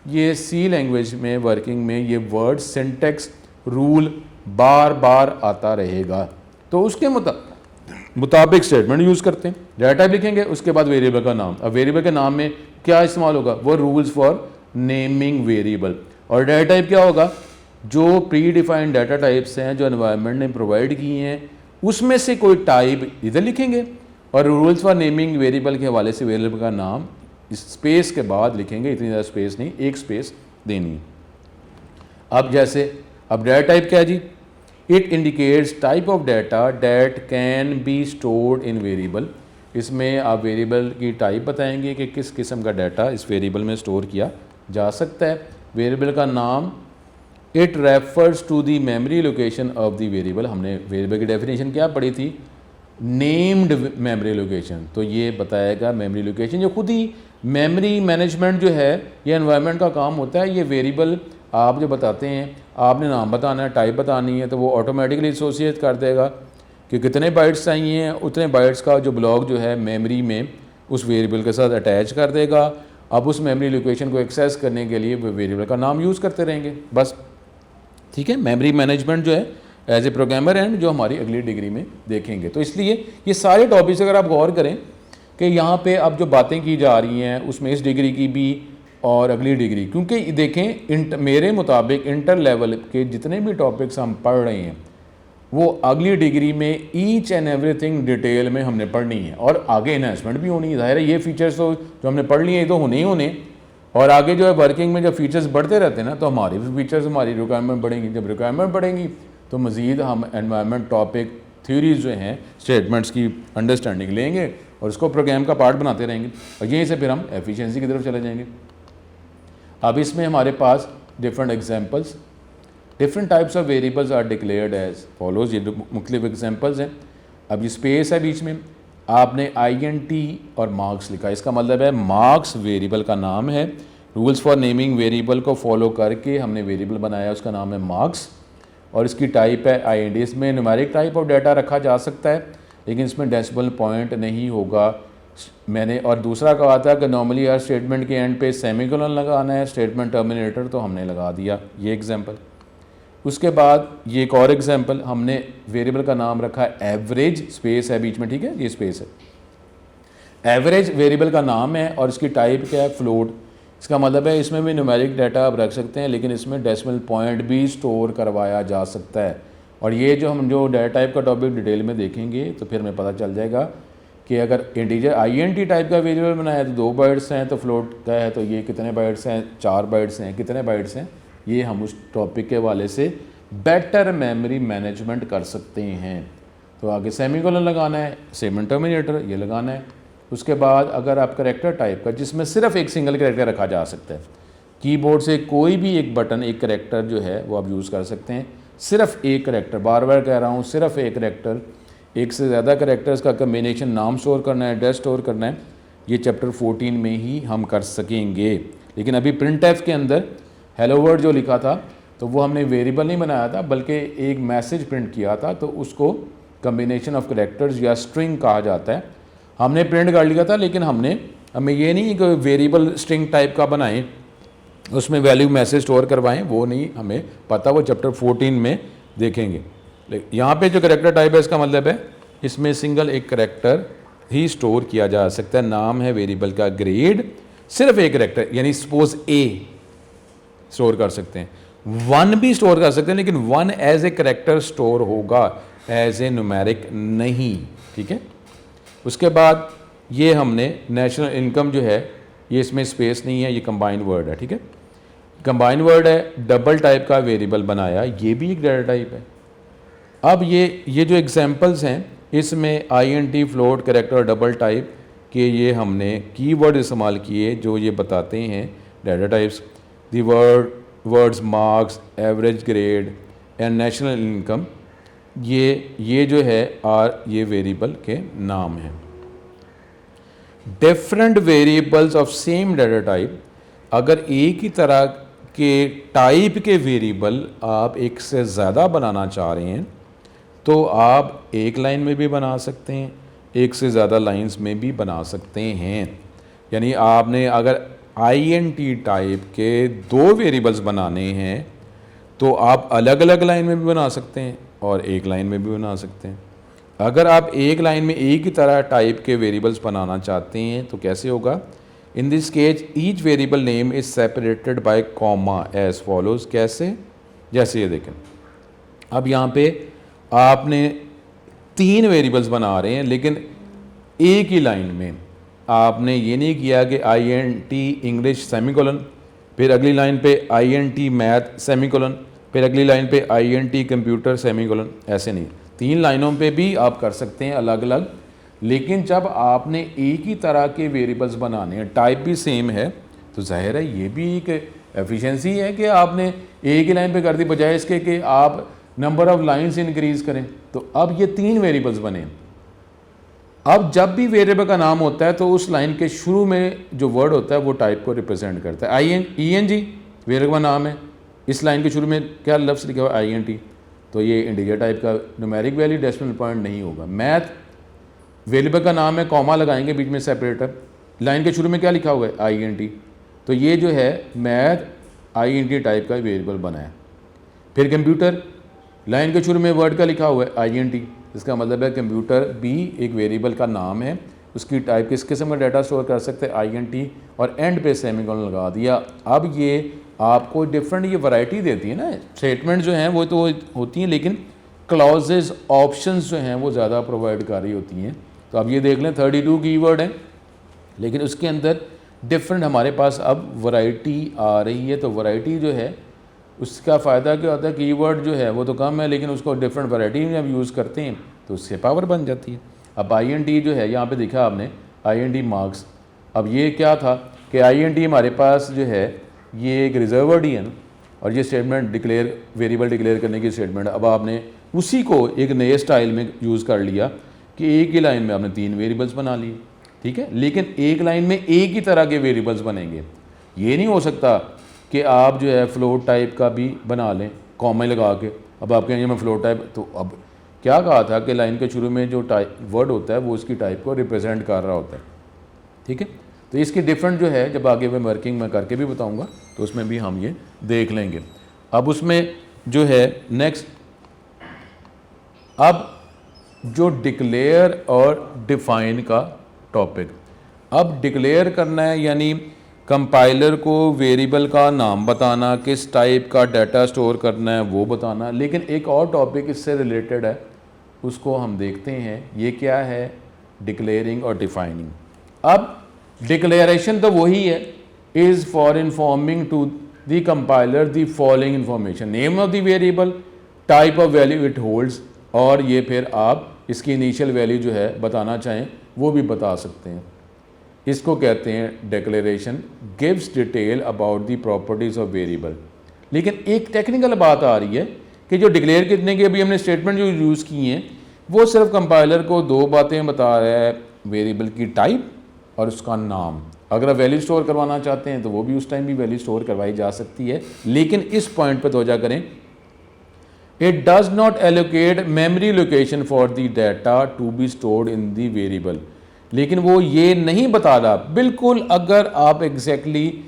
S1: ये सी लैंग्वेज में वर्किंग में ये वर्ड सिंटेक्स रूल बार बार आता रहेगा, तो उसके मुताबिक स्टेटमेंट यूज़ करते हैं। डाटा टाइप लिखेंगे, उसके बाद वेरिएबल का नाम। अब वेरिएबल के नाम में क्या इस्तेमाल होगा, वो रूल्स फॉर नेमिंग वेरिएबल। और डाटा टाइप क्या होगा, जो प्री डिफाइंड डाटा टाइप्स हैं जो एनवायरनमेंट ने प्रोवाइड किए हैं उसमें से कोई टाइप इधर लिखेंगे और रूल्स फॉर नेमिंग वेरिएबल के हवाले से वेरिएबल का नाम इस स्पेस के बाद लिखेंगे, इतनी ज़्यादा स्पेस नहीं, एक स्पेस देनी है। अब जैसे अब डाटा टाइप क्या है जी, it indicates type of data that can be stored in variable. इसमें आप वेरिएबल की टाइप बताएंगे कि किस किस्म का डाटा इस वेरिएबल में स्टोर किया जा सकता है। वेरिएबल का नाम, it refers to the memory location of the variable. हमने वेरिएबल की डेफिनेशन क्या पढ़ी थी, नेम्ड मेमोरी लोकेशन, तो ये बताएगा मेमोरी लोकेशन। जो खुद ही मेमोरी मैनेजमेंट जो है ये एनवायरनमेंट का काम होता है। ये वेरिएबल आप जो बताते हैं, आपने नाम बताना है, टाइप बतानी है, तो वो ऑटोमेटिकली एसोसिएट कर देगा कि कितने बाइट्स चाहिए हैं, उतने बाइट्स का जो ब्लॉक जो है मेमोरी में उस वेरिएबल के साथ अटैच कर देगा। अब उस मेमोरी लोकेशन को एक्सेस करने के लिए वो वेरिएबल का नाम यूज़ करते रहेंगे बस, ठीक है। मेमोरी मैनेजमेंट जो है एज ए प्रोग्रामर एंड जो हमारी अगली डिग्री में देखेंगे। तो इसलिए ये सारे टॉपिक्स अगर आप गौर करें कि यहाँ पे अब जो बातें की जा रही हैं उसमें इस डिग्री की भी और अगली डिग्री, क्योंकि देखें मेरे मुताबिक इंटर लेवल के जितने भी टॉपिक्स हम पढ़ रहे हैं वो अगली डिग्री में ईच एंड एवरीथिंग डिटेल में हमने पढ़नी है और आगे इन्हांसमेंट भी होनी है। ज़ाहिर है ये फीचर्स तो जो हमने पढ़ लिए हैं ये तो होने ही होने, और आगे जो है वर्किंग में जब फीचर्स बढ़ते रहते हैं ना तो हमारी भी फीचर्स, हमारी रिक्वायरमेंट बढ़ेंगी। जब रिक्वायरमेंट बढ़ेंगी तो मज़ीद हम एनवायरनमेंट टॉपिक थ्योरीज जो हैं स्टेटमेंट्स की अंडरस्टैंडिंग लेंगे और उसको प्रोग्राम का पार्ट बनाते रहेंगे और यहीं से फिर हम एफिशिएंसी की तरफ चले जाएंगे। अब इसमें हमारे पास different examples, different types of variables are declared as follows. ये मुख्तलिफ एग्जांपल्स हैं। अब ये स्पेस है बीच में, आपने INT और मार्क्स लिखा, इसका मतलब है मार्क्स वेरिएबल का नाम है। रूल्स फॉर नेमिंग वेरिएबल को फॉलो करके हमने वेरिएबल बनाया, उसका नाम है मार्क्स और इसकी टाइप है INT। इसमें न्यूमेरिक टाइप ऑफ डाटा रखा जा सकता है लेकिन इसमें डेसिमल पॉइंट नहीं होगा। मैंने और दूसरा कहा था कि नॉर्मली हर स्टेटमेंट के एंड पे सेमीकोलन लगाना है, स्टेटमेंट टर्मिनेटर, तो हमने लगा दिया ये एग्जांपल। उसके बाद ये एक और एग्जांपल, हमने वेरिएबल का नाम रखा है एवरेज, स्पेस है बीच में, ठीक है, ये स्पेस है। एवरेज वेरिएबल का नाम है और इसकी टाइप क्या है, फ्लोट। इसका मतलब है इसमें भी न्यूमेरिक डाटा आप रख सकते हैं लेकिन इसमें डेसिमल पॉइंट भी स्टोर करवाया जा सकता है। और ये जो हम जो डाटा टाइप का टॉपिक डिटेल में देखेंगे तो फिर हमें पता चल जाएगा कि अगर इंटीजर INT टाइप का वेरिएबल बनाया तो 2 बाइट्स हैं, तो फ्लोट का है तो ये कितने बाइट्स हैं, 4 बाइट्स हैं, कितने बाइट्स हैं, ये हम उस टॉपिक के हवाले से बेटर मेमोरी मैनेजमेंट कर सकते हैं। तो आगे सेमीकोलन लगाना है, सेगमेंट टर्मिनेटर ये लगाना है। उसके बाद अगर आप करैक्टर टाइप का जिसमें सिर्फ एक सिंगल करैक्टर रखा जा सकता है, कीबोर्ड से कोई भी एक बटन, एक करैक्टर जो है वो आप यूज़ कर सकते हैं, सिर्फ एक करैक्टर, बार बार कह रहा हूँ, सिर्फ एक करैक्टर, एक से ज़्यादा करैक्टर्स का कम्बिनेशन, नाम स्टोर करना है, एड्रेस स्टोर करना है, ये चैप्टर 14 में ही हम कर सकेंगे। लेकिन अभी प्रिंटफ के अंदर हेलो वर्ड जो लिखा था तो वो हमने वेरिएबल नहीं बनाया था बल्कि एक मैसेज प्रिंट किया था, तो उसको कम्बिनेशन ऑफ करैक्टर्स या स्ट्रिंग कहा जाता है। हमने प्रिंट कर लिया था लेकिन हमें ये नहीं कि वेरिएबल स्ट्रिंग टाइप का बनाएं, उसमें वैल्यू मैसेज स्टोर करवाएं, वो नहीं हमें पता, वो चैप्टर 14 में देखेंगे। यहाँ पे जो करैक्टर टाइप है इसका मतलब है इसमें सिंगल एक करैक्टर ही स्टोर किया जा सकता है। नाम है वेरिएबल का ग्रेड, सिर्फ एक करैक्टर, यानी सपोज A स्टोर कर सकते हैं, 1 भी स्टोर कर सकते हैं लेकिन 1 एज ए करैक्टर स्टोर होगा, एज ए न्यूमेरिक नहीं, ठीक है। उसके बाद ये हमने नेशनल इनकम जो है ये इसमें स्पेस नहीं है, ये कंबाइंड वर्ड है, ठीक है। कंबाइंड वर्ड है, डबल टाइप का वेरिएबल बनाया, ये भी एक डाटा टाइप है। अब ये जो एग्जांपल्स हैं इसमें INT, फ्लोट, कैरेक्टर और डबल टाइप के ये हमने कीवर्ड इस्तेमाल किए जो ये बताते हैं data types. The words marks, average grade and national income, ये जो है ये वेरिएबल के नाम हैं। Different variables of same data type, अगर एक ही तरह के टाइप के वेरिएबल आप एक से ज़्यादा बनाना चाह रहे हैं तो आप एक लाइन में भी बना सकते हैं, एक से ज़्यादा लाइंस में भी बना सकते हैं। यानी आपने अगर INT टाइप के 2 वेरिएबल्स बनाने हैं तो आप अलग अलग लाइन में भी बना सकते हैं और एक लाइन में भी बना सकते हैं। अगर आप एक लाइन में एक ही तरह टाइप के वेरिएबल्स बनाना चाहते हैं तो कैसे होगा? In this case each variable name is separated by comma as follows. कैसे? जैसे ये देखें, अब यहाँ पे आपने 3 वेरिएबल्स बना रहे हैं लेकिन एक ही लाइन में। आपने ये नहीं किया कि INT इंग्लिश सेमीकोलन, फिर अगली लाइन पे INT मैथ सेमीकोलन, फिर अगली लाइन पे INT कंप्यूटर सेमीकोलन, ऐसे नहीं। 3 लाइनों पे भी आप कर सकते हैं अलग अलग, लेकिन जब आपने एक ही तरह के वेरिएबल्स बनाने हैं, टाइप भी सेम है, तो जाहिर है ये भी एक एफिशिएंसी है कि आपने एक ही लाइन पे कर दी बजाय इसके कि आप नंबर ऑफ लाइंस इंक्रीज करें। तो अब ये 3 वेरिएबल्स बने। अब जब भी वेरिएबल का नाम होता है तो उस लाइन के शुरू में जो वर्ड होता है वो टाइप को रिप्रेजेंट करता है। ENG वेरिएबल का नाम है, इस लाइन के शुरू में क्या लफ्ज़ लिखा हुआ है? INT, तो ये इंटीजर टाइप का न्यूमेरिक वैल्यू, डेसिमल पॉइंट नहीं होगा। मैथ वेरिएबल का नाम है, कॉमा लगाएंगे बीच में सेपरेटर, लाइन के शुरू में क्या लिखा हुआ है? INT, तो ये जो है मैथ INT टाइप का वेरिएबल बना है। फिर कंप्यूटर, लाइन के शुरू में वर्ड का लिखा हुआ है INT, इसका मतलब है कंप्यूटर भी एक वेरिएबल का नाम है, उसकी टाइप किस किस्म का डाटा स्टोर कर सकते हैं? INT, और एंड पे सेमीकोलन लगा दिया। अब ये आपको डिफरेंट ये वैरायटी देती है ना, स्टेटमेंट जो हैं वो तो होती हैं लेकिन क्लॉजेज ऑप्शंस जो हैं वो ज़्यादा प्रोवाइड कर रही होती हैं। तो अब ये देख लें 32 कीवर्ड हैं लेकिन उसके अंदर डिफरेंट हमारे पास अब वैरायटी आ रही है। तो वैरायटी जो है उसका फ़ायदा क्या होता है? कीवर्ड जो है वो तो कम है लेकिन उसको डिफरेंट वैरायटी में जब यूज़ करते हैं तो उससे पावर बन जाती है। अब INT जो है यहाँ पे देखा आपने INT मार्क्स, अब ये क्या था कि INT हमारे पास जो है ये एक रिजर्व वर्ड ही है ना, और ये स्टेटमेंट डिक्लेयर वेरिएबल डिक्लेयर करने की स्टेटमेंट, अब आपने उसी को एक नए स्टाइल में यूज़ कर लिया कि एक ही लाइन में आपने 3 वेरिएबल्स बना लिए, ठीक है, लेकिन एक लाइन में एक ही तरह के वेरिएबल्स बनेंगे। ये नहीं हो सकता कि आप जो है फ्लोट टाइप का भी बना लें कॉमा लगा के। अब आप कहेंगे मैं फ्लोट टाइप, तो अब क्या कहा था कि लाइन के शुरू में जो टाइप वर्ड होता है वो उसकी टाइप को रिप्रेजेंट कर रहा होता है, ठीक है। तो इसकी डिफरेंट जो है जब आगे मैं वर्किंग में करके भी बताऊंगा तो उसमें भी हम ये देख लेंगे। अब उसमें जो है नेक्स्ट, अब जो डिक्लेयर और डिफाइन का टॉपिक, अब डिक्लेयर करना है यानी कंपाइलर को वेरिएबल का नाम बताना, किस टाइप का डाटा स्टोर करना है वो बताना। लेकिन एक और टॉपिक इससे रिलेटेड है, उसको हम देखते हैं। ये क्या है? डिक्लेयरिंग और डिफाइनिंग। अब डिक्लेरेशन तो वही है, is for informing to the compiler the following information, name of the variable, type of value it holds, और ये फिर आप इसकी इनिशियल वैल्यू जो है बताना चाहें वो भी बता सकते हैं। इसको कहते हैं declaration gives detail about the properties of variable. लेकिन एक टेक्निकल बात आ रही है कि जो डिक्लेयर करने के अभी हमने स्टेटमेंट जो यूज़ किए हैं वो सिर्फ कंपाइलर को 2 बातें बता रहा है, वेरिएबल की टाइप और उसका नाम। अगर आप वैल्यू स्टोर करवाना चाहते हैं तो वो भी उस टाइम भी वैल्यू स्टोर करवाई जा सकती है, लेकिन इस पॉइंट पर तवज्जो करें, it does not allocate memory location for the data to be stored in the variable. लेकिन वो ये नहीं बता रहा बिल्कुल, अगर आप एग्जैक्टली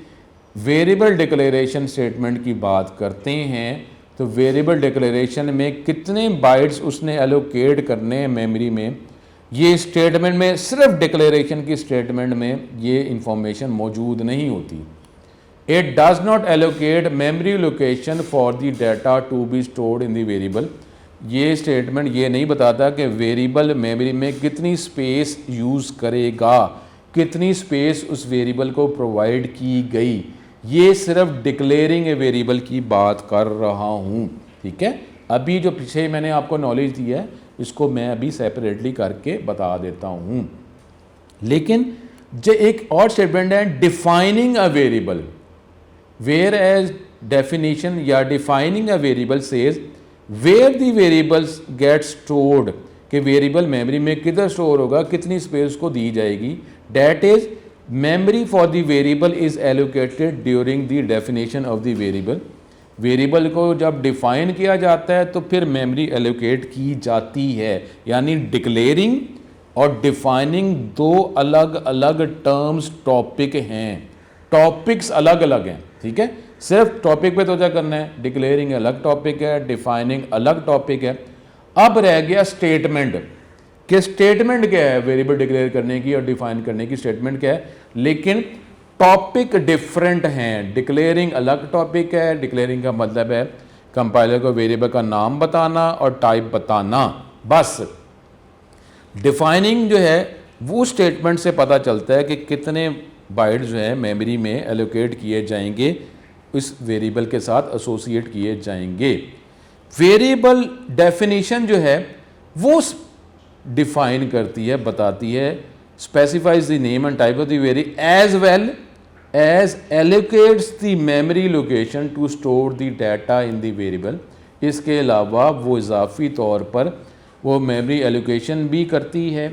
S1: वेरिएबल डिक्लेरेशन स्टेटमेंट की बात करते हैं तो वेरिएबल डिक्लेरेशन में कितने बाइट्स उसने एलोकेट करने हैं मेमोरी में, ये स्टेटमेंट में, सिर्फ डिक्लेरेशन की स्टेटमेंट में ये इंफॉर्मेशन मौजूद नहीं होती। It does not allocate memory location for the data to be stored in the variable. ये स्टेटमेंट ये नहीं बताता कि वेरिएबल मेमोरी में कितनी स्पेस यूज़ करेगा, कितनी स्पेस उस वेरिएबल को प्रोवाइड की गई। ये सिर्फ डिक्लेयरिंग ए वेरिएबल की बात कर रहा हूँ, ठीक है। अभी जो पीछे मैंने आपको नॉलेज दी है इसको मैं अभी सेपरेटली करके बता देता हूँ। लेकिन जो एक और स्टेटमेंट है defining a variable, whereas definition या defining a variable says where the variables get stored, कि वेरिएबल मेमोरी में किधर स्टोर होगा, कितनी स्पेस को दी जाएगी। That is memory for the variable is allocated during the definition of the variable. Variable को जब डिफाइन किया जाता है तो फिर मेमोरी एलोकेट की जाती है। यानी डिक्लेयरिंग और डिफाइनिंग दो अलग अलग टर्म्स टॉपिक हैं, टॉपिक्स अलग अलग हैं, ठीक है। सिर्फ टॉपिक पे तो क्या करना है, डिक्लेयरिंग अलग टॉपिक है, डिफाइनिंग अलग टॉपिक है। अब रह गया स्टेटमेंट, कि स्टेटमेंट क्या है वेरिएबल डिक्लेयर करने की और डिफाइन करने की, स्टेटमेंट क्या है, लेकिन टॉपिक डिफरेंट हैं। डिक्लेयरिंग अलग टॉपिक है, डिक्लेयरिंग का मतलब है कंपाइलर को वेरिएबल का नाम बताना और टाइप बताना, बस। डिफाइनिंग जो है वो स्टेटमेंट से पता चलता है कि कितने बाइट जो है मेमोरी में एलोकेट किए जाएंगे, इस वेरिएबल के साथ एसोसिएट किए जाएंगे। वेरिएबल डेफिनेशन जो है वो डिफाइन करती है, बताती है, specifies the name and type of the very as well as allocates the memory location to store the data in the variable. इसके अलावा वो इजाफी तौर पर वो मेमोरी एलोकेशन भी करती है,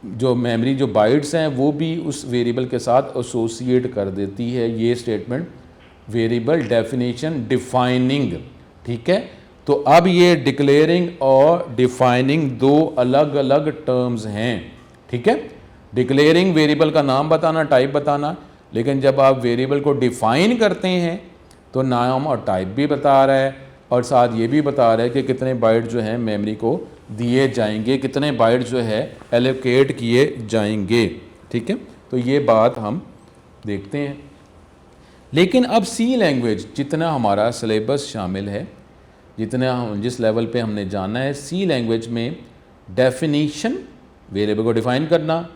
S1: जो मेमोरी जो बाइट्स हैं वो भी उस वेरिएबल के साथ एसोसिएट कर देती है। ये स्टेटमेंट वेरिएबल डेफिनेशन डिफाइनिंग, ठीक है। तो अब ये डिक्लेयरिंग और डिफाइनिंग दो अलग अलग टर्म्स हैं, ठीक है। डिक्लेयरिंग वेरिएबल का नाम बताना, टाइप बताना, लेकिन जब आप वेरिएबल को डिफाइन करते हैं तो नाम और टाइप भी बता रहा है और साथ ये भी बता रहा है कि कितने बाइट जो हैं मेमोरी को दिए जाएंगे, कितने बाइट जो है एलोकेट किए जाएंगे, ठीक है। तो ये बात हम देखते हैं। लेकिन अब सी लैंग्वेज जितना हमारा सिलेबस शामिल है, जितना हम जिस लेवल पे हमने जाना है, सी लैंग्वेज में डेफिनीशन वेरिएबल को डिफाइन करना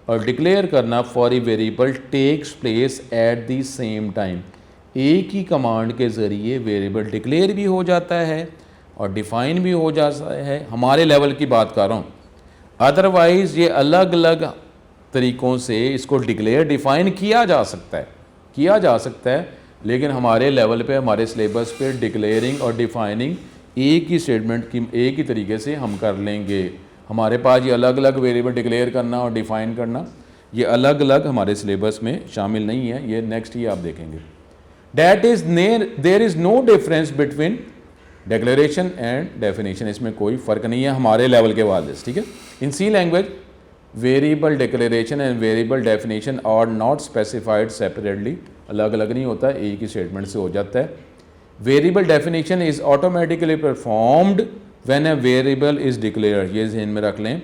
S1: और डिक्लेयर करना for a variable takes place at the same time. एक ही कमांड के ज़रिए वेरिएबल डिक्लेयर भी हो जाता है और डिफ़ाइन भी हो जाता है। हमारे लेवल की बात कर रहा हूँ, अदरवाइज़ ये अलग अलग तरीक़ों से इसको डिक्लेयर डिफ़ाइन किया जा सकता है, लेकिन हमारे लेवल पे, हमारे सिलेबस पे डिक्लेयरिंग और डिफ़ाइनिंग एक ही स्टेटमेंट की एक ही तरीके से हम कर लेंगे। हमारे पास ये अलग अलग वेरिएबल डिक्लेयर करना और डिफ़ाइन करना, ये अलग अलग हमारे सिलेबस में शामिल नहीं है। ये नेक्स्ट ही आप देखेंगे। That is there is no difference between declaration and definition, इसमें कोई फ़र्क नहीं है हमारे लेवल के वाले से, ठीक है। In C language variable declaration and variable definition are not specified separately, अलग अलग नहीं होता, एक ही स्टेटमेंट से हो जाता है। Variable definition is automatically performed when A variable is declared, ये ध्यान में रख लें।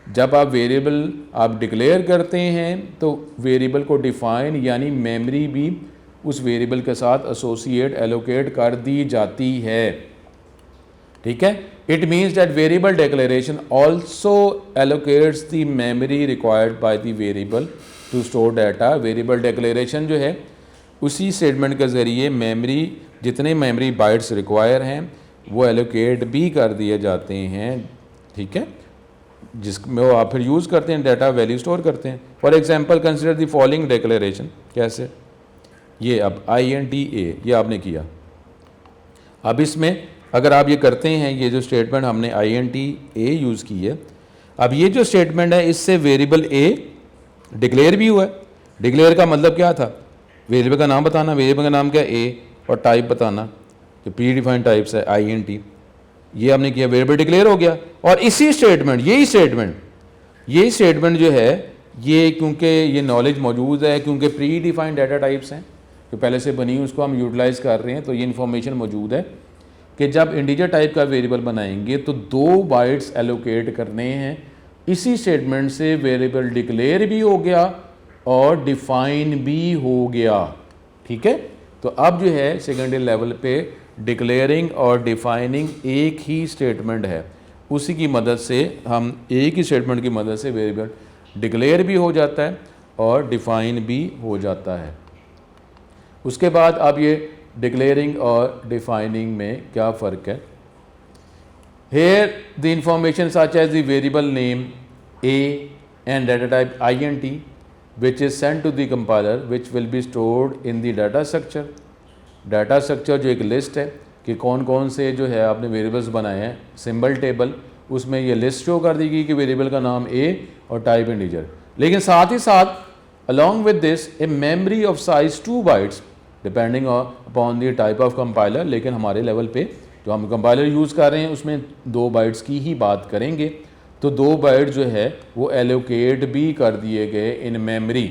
S1: जब आप वेरिएबल आप डिक्लेयर करते हैं तो वेरिएबल को डिफ़ाइन यानी मेमोरी भी उस वेरिएबल के साथ एसोसिएट एलोकेट कर दी जाती है, ठीक है। It means that variable declaration also allocates the memory required by the variable to store data. Variable declaration जो है उसी स्टेटमेंट के ज़रिए मेमोरी, जितने मेमोरी बाइट्स रिक्वायर हैं वो एलोकेट भी कर दिए जाते हैं, ठीक है, जिसमें वो आप फिर यूज़ करते हैं, डाटा वैल्यू स्टोर करते हैं। For example consider the following declaration, कैसे, ये अब INTA ये आपने किया। अब इसमें अगर आप ये करते हैं, ये जो स्टेटमेंट हमने INTA यूज़ की है, अब ये जो स्टेटमेंट है इससे वेरिएबल A डिक्लेयर भी हुआ है। डिक्लेयर का मतलब क्या था, वेरिएबल का नाम बताना, वेरिएबल का नाम क्या A और टाइप बताना, जो प्री डिफाइंड टाइप्स है INT, ये हमने किया, वेरिएबल डिक्लेयर हो गया। और इसी स्टेटमेंट यही स्टेटमेंट जो है ये, क्योंकि ये नॉलेज मौजूद है, क्योंकि प्री डिफाइंड डाटा टाइप्स हैं जो पहले से बनी उसको हम यूटिलाइज़ कर रहे हैं, तो ये इन्फॉर्मेशन मौजूद है कि जब इंटीजर टाइप का वेरिएबल बनाएंगे तो 2 बाइट्स एलोकेट करने हैं। इसी स्टेटमेंट से वेरिएबल डिक्लेयर भी हो गया और डिफाइन भी हो गया, ठीक है। तो अब जो है सेकेंडरी लेवल पे डिक्लेयरिंग और डिफाइनिंग एक ही स्टेटमेंट है, उसी की मदद से हम एक ही स्टेटमेंट की मदद से वेरिएबल डिक्लेयर भी हो जाता है और डिफ़ाइन भी हो जाता है। उसके बाद अब ये डिक्लेयरिंग और डिफाइनिंग में क्या फ़र्क है। Here the information such as the variable name a and data type INT which is sent to the compiler which will be stored in the data structure। Data structure जो एक list है कि कौन कौन से जो है आपने वेरिएबल्स बनाए हैं, सिंबल टेबल, उसमें ये लिस्ट शो कर दी गई कि वेरिएबल का नाम ए और टाइप इंटीजर। लेकिन साथ ही साथ along with this a memory of size 2 bytes depending upon the type of compiler. लेकिन हमारे लेवल पे जो हम कंपाइलर यूज़ कर रहे हैं उसमें 2 बाइट्स की ही बात करेंगे। तो 2 बाइट जो है वो एलोकेट भी कर दिए गए इन मेमोरी,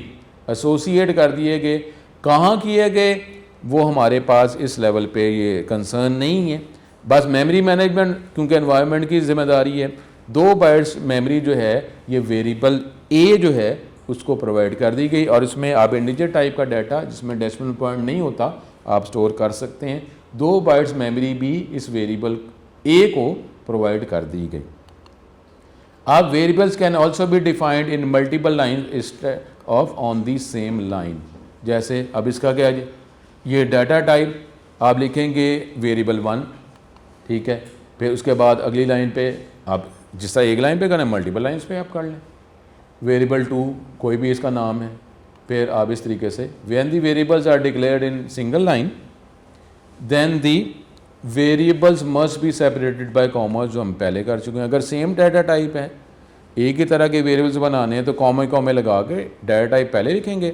S1: एसोसिएट कर दिए गए। कहाँ किए गए वो हमारे पास इस लेवल पे ये कंसर्न नहीं है। बस मेमोरी मैनेजमेंट क्योंकि एनवायरनमेंट की जिम्मेदारी है, 2 बाइट्स मेमोरी जो है ये वेरिएबल ए जो है उसको प्रोवाइड कर दी गई और इसमें आप इंटीजर टाइप का डाटा जिसमें डेसिमल पॉइंट नहीं होता आप स्टोर कर सकते हैं। 2 बाइट्स मेमोरी भी इस वेरिएबल ए को प्रोवाइड कर दी गई। अब variables can also be defined in multiple line instead of on the same line. जैसे अब इसका क्या है, ये डाटा टाइप आप लिखेंगे वेरिएबल 1, ठीक है, फिर उसके बाद अगली लाइन पे आप जिस तरह एक लाइन पे करें मल्टीपल लाइन्स पे आप कर लें। वेरिएबल 2 कोई भी इसका नाम है, फिर आप इस तरीके से when the variables are declared in single line then the variables must be separated by comma, जो हम पहले कर चुके हैं। अगर सेम डाटा टाइप है, एक ही तरह के वेरिएबल्स बनाने हैं तो कॉमे लगा के डाटा टाइप पहले लिखेंगे,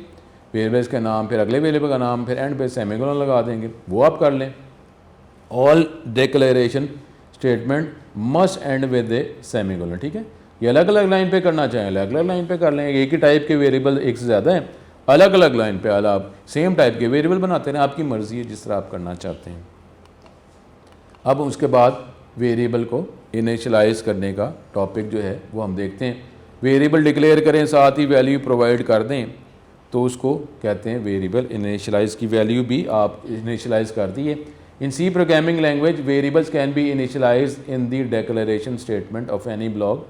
S1: वेरिएबल्स के नाम, फिर अगले वेरिएबल का नाम, फिर एंड पे सेमीकोलन लगा देंगे, वो आप कर लें। All declaration statement must and with A semicolon, ठीक है। ये अलग अलग लाइन पे करना चाहें अलग अलग लाइन पे कर लें। एक ही टाइप के वेरिएबल एक से ज़्यादा हैं, अलग अलग लाइन पे आप सेम टाइप के वेरिएबल बनाते हैं, आपकी मर्ज़ी है जिस तरह आप करना चाहते हैं। अब उसके बाद वेरिएबल को इनिशियलाइज़ करने का टॉपिक जो है वो हम देखते हैं। वेरिएबल डिक्लेयर करें साथ ही वैल्यू प्रोवाइड कर दें तो उसको कहते हैं वेरिएबल इनिशियलाइज़ की वैल्यू भी आप इनिशियलाइज़ कर दी है। In C programming language variables can be initialize in the declaration statement of any block.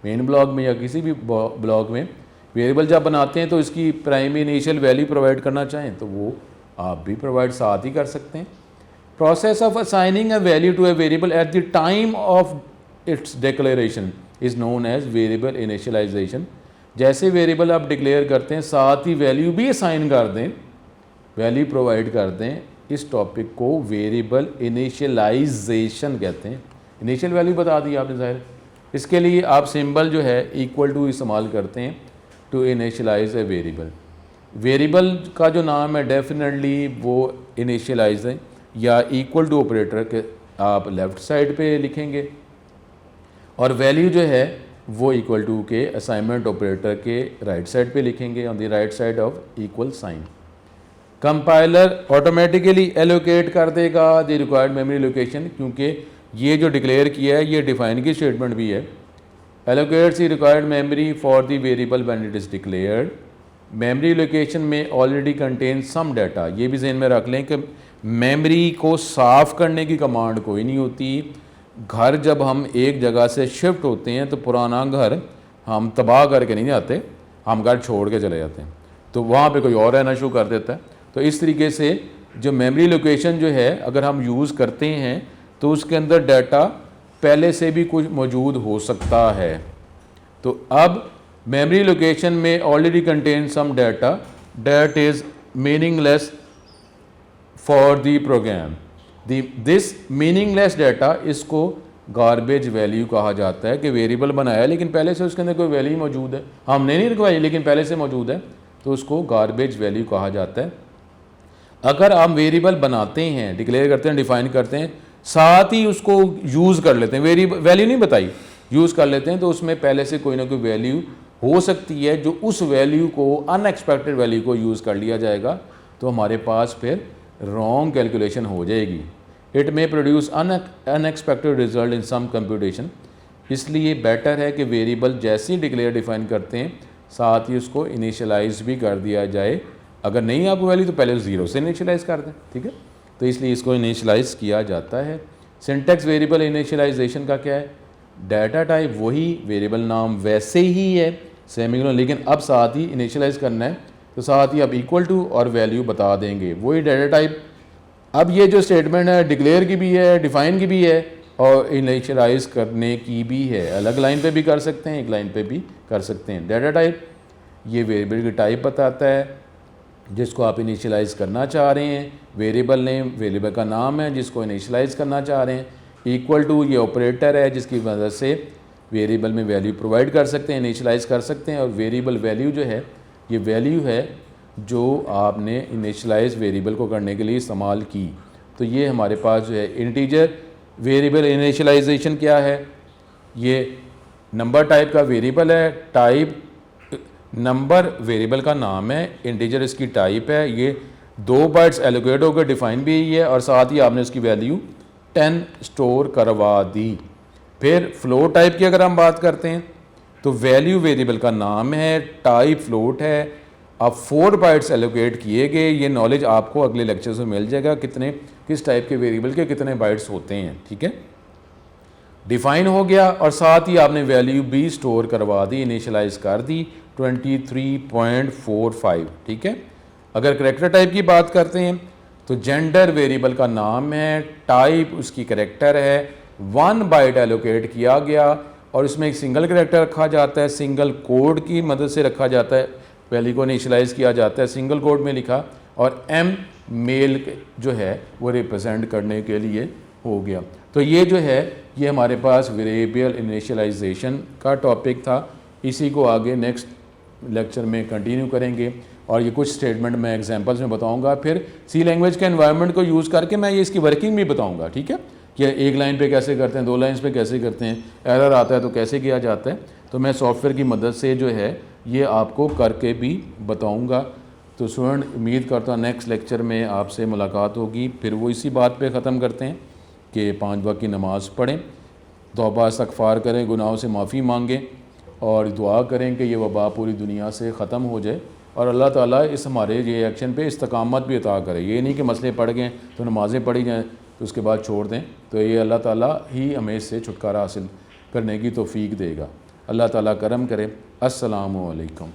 S1: Main block में या किसी भी ब्लॉक में वेरिएबल जब बनाते हैं तो इसकी प्राइमरी इनिशियल वैल्यू प्रोवाइड करना चाहें तो वो आप भी प्रोवाइड साथ ही कर सकते हैं। Process of assigning a value to a variable at the time of its declaration is known as variable initialization। जैसे वेरिएबल आप डिक्लेयर करते हैं साथ ही वैल्यू भी असाइन कर दें, वैल्यू प्रोवाइड कर दें, इस टॉपिक को वेरिएबल इनिशियलाइजेशन कहते हैं। इनिशियल वैल्यू बता दी आपने ज़ाहिर, इसके लिए आप सिंबल जो है इक्वल टू इस्तेमाल करते हैं to initialise a variable. Variable का जो नाम है डेफिनेटली वो इनिशियलाइज है या इक्वल टू ऑपरेटर के आप लेफ़्ट साइड पे लिखेंगे और वैल्यू जो है वो इक्वल टू के असाइनमेंट ऑपरेटर के राइट साइड पे लिखेंगे on the right side of equal sign. Compiler automatically allocate कर देगा द रिक्वायर्ड मेमोरी लोकेशन, क्योंकि ये जो डिक्लेयर किया है ये डिफाइन की स्टेटमेंट भी है। Allocates the required memory for the variable when it is declared. Memory location में ऑलरेडी कंटेन सम डाटा, ये भी ज़हन में रख लें कि मेमोरी को साफ़ करने की कमांड कोई नहीं होती। घर जब हम एक जगह से शिफ्ट होते हैं तो पुराना घर हम तबाह करके नहीं जाते, हम घर छोड़ के चले जाते हैं, तो वहाँ पे कोई और रहना शुरू कर देता है। तो इस तरीके से जो मेमोरी लोकेशन जो है अगर हम यूज़ करते हैं तो उसके अंदर डाटा पहले से भी कुछ मौजूद हो सकता है। तो अब मेमोरी लोकेशन में already contain some data that is meaningless for the program. This meaningless data इसको गार्बेज वैल्यू कहा जाता है कि वेरिएबल बनाया लेकिन पहले से उसके अंदर कोई वैल्यू मौजूद है, हमने नहीं रखवाई लेकिन पहले से मौजूद है, तो उसको गार्बेज वैल्यू कहा जाता है। अगर आप वेरिएबल बनाते हैं, डिक्लेयर करते हैं, डिफाइन करते हैं, साथ ही उसको यूज़ कर लेते हैं, वैल्यू नहीं बताई, यूज़ कर लेते हैं, तो उसमें पहले से कोई ना कोई वैल्यू हो सकती है जो उस वैल्यू को अनएक्सपेक्टेड वैल्यू को यूज़ कर लिया जाएगा, तो हमारे पास फिर रॉन्ग कैलकुलेशन हो जाएगी। It may produce unexpected result in some computation. इसलिए बेटर है कि वेरिएबल जैसे ही डिक्लेयर डिफाइन करते हैं साथ ही उसको इनिशियलाइज भी कर दिया जाए। अगर नहीं आपको वैल्यू तो पहले 0 से इनिशियलाइज कर दें, ठीक है। तो इसलिए इसको इनिशियलाइज किया जाता है। सिंटैक्स वेरिएबल इनिशियलाइजेशन का क्या है, डाटा टाइप वही, वेरिएबल नाम वैसे ही है, सेमीकोलन, लेकिन अब साथ ही इनिशियलाइज़ करना है तो साथ ही अब इक्वल टू और वैल्यू बता देंगे, वही डाटा टाइप। अब ये जो स्टेटमेंट है डिक्लेयर की भी है, डिफ़ाइन की भी है और इनिशियलाइज़ करने की भी है। अलग लाइन पे भी कर सकते हैं, एक लाइन पे भी कर सकते हैं। डाटा टाइप ये वेरिएबल की टाइप बताता है जिसको आप इनिशियलाइज़ करना चाह रहे हैं। वेरिएबल नेम वेरिएबल का नाम है जिसको इनिशियलाइज़ करना चाह रहे हैं। इक्वल टू ये ऑपरेटर है जिसकी मदद से वेरिएबल में वैल्यू प्रोवाइड कर सकते हैं, इनिशियलाइज़ कर सकते हैं। और वेरिएबल वैल्यू जो है ये वैल्यू है जो आपने इनिशियलाइज़ वेरिएबल को करने के लिए इस्तेमाल की। तो ये हमारे पास जो है इंटीजर वेरिएबल इनिशियलाइजेशन क्या है, ये नंबर टाइप का वेरिएबल है। टाइप नंबर वेरिएबल का नाम है, इंटीजर इसकी टाइप है। ये 2 बाइट्स एलोकेट होकर डिफाइन भी है और साथ ही आपने उसकी वैल्यू 10 स्टोर करवा दी। फिर फ्लोट टाइप की अगर हम बात करते हैं तो वैल्यू वेरिएबल का नाम है, टाइप फ्लोट है। अब 4 बाइट्स एलोकेट किए गए। ये नॉलेज आपको अगले लेक्चर में मिल जाएगा किस टाइप के वेरिएबल के कितने बाइट्स होते हैं, ठीक है। डिफाइन हो गया और साथ ही आपने वैल्यू भी स्टोर करवा दी, इनिशियलाइज़ कर दी 23.45, ठीक है। अगर करैक्टर टाइप की बात करते हैं तो जेंडर वेरिएबल का नाम है, टाइप उसकी करैक्टर है। 1 बाइट एलोकेट किया गया और इसमें एक सिंगल करैक्टर रखा जाता है, सिंगल कोड की मदद से रखा जाता है। वैल्यू को इनिशियलाइज़ किया जाता है, सिंगल कोड में लिखा और M मेल जो है वो रिप्रेजेंट करने के लिए हो गया। तो ये जो है ये हमारे पास वेरिएबल इनिशियलाइजेशन का टॉपिक था। इसी को आगे नेक्स्ट लेक्चर में कंटिन्यू करेंगे और ये कुछ स्टेटमेंट मैं एग्जांपल्स में बताऊंगा। फिर सी लैंग्वेज के एनवायरनमेंट को यूज़ करके मैं ये इसकी वर्किंग भी बताऊंगा, ठीक है, कि एक लाइन पे कैसे करते हैं, 2 लाइन्स पे कैसे करते हैं, एरर आता है तो कैसे किया जाता है। तो मैं सॉफ्टवेयर की मदद से जो है ये आपको करके भी बताऊँगा। तो स्टूडेंट उम्मीद करता हूँ नेक्स्ट लेक्चर में आपसे मुलाकात होगी। फिर वो इसी बात पे ख़त्म करते हैं कि 5 वक्त की नमाज़ पढ़ें, तौबा इस्तग़फ़ार करें, गुनाहों से माफ़ी मांगें और दुआ करें कि ये वबा पूरी दुनिया से ख़त्म हो जाए और अल्लाह ताला इस हमारे ये एक्शन पे इस्तकामत भी अता करे। ये नहीं कि मसले पढ़ गए तो नमाज़ें पढ़ी जाएँ तो उसके बाद छोड़ दें। तो ये अल्लाह ताला ही हमें इससे छुटकारा हासिल करने की तौफ़ीक देगा। अल्लाह ताला करम करे। अस्सलामु अलैकुम।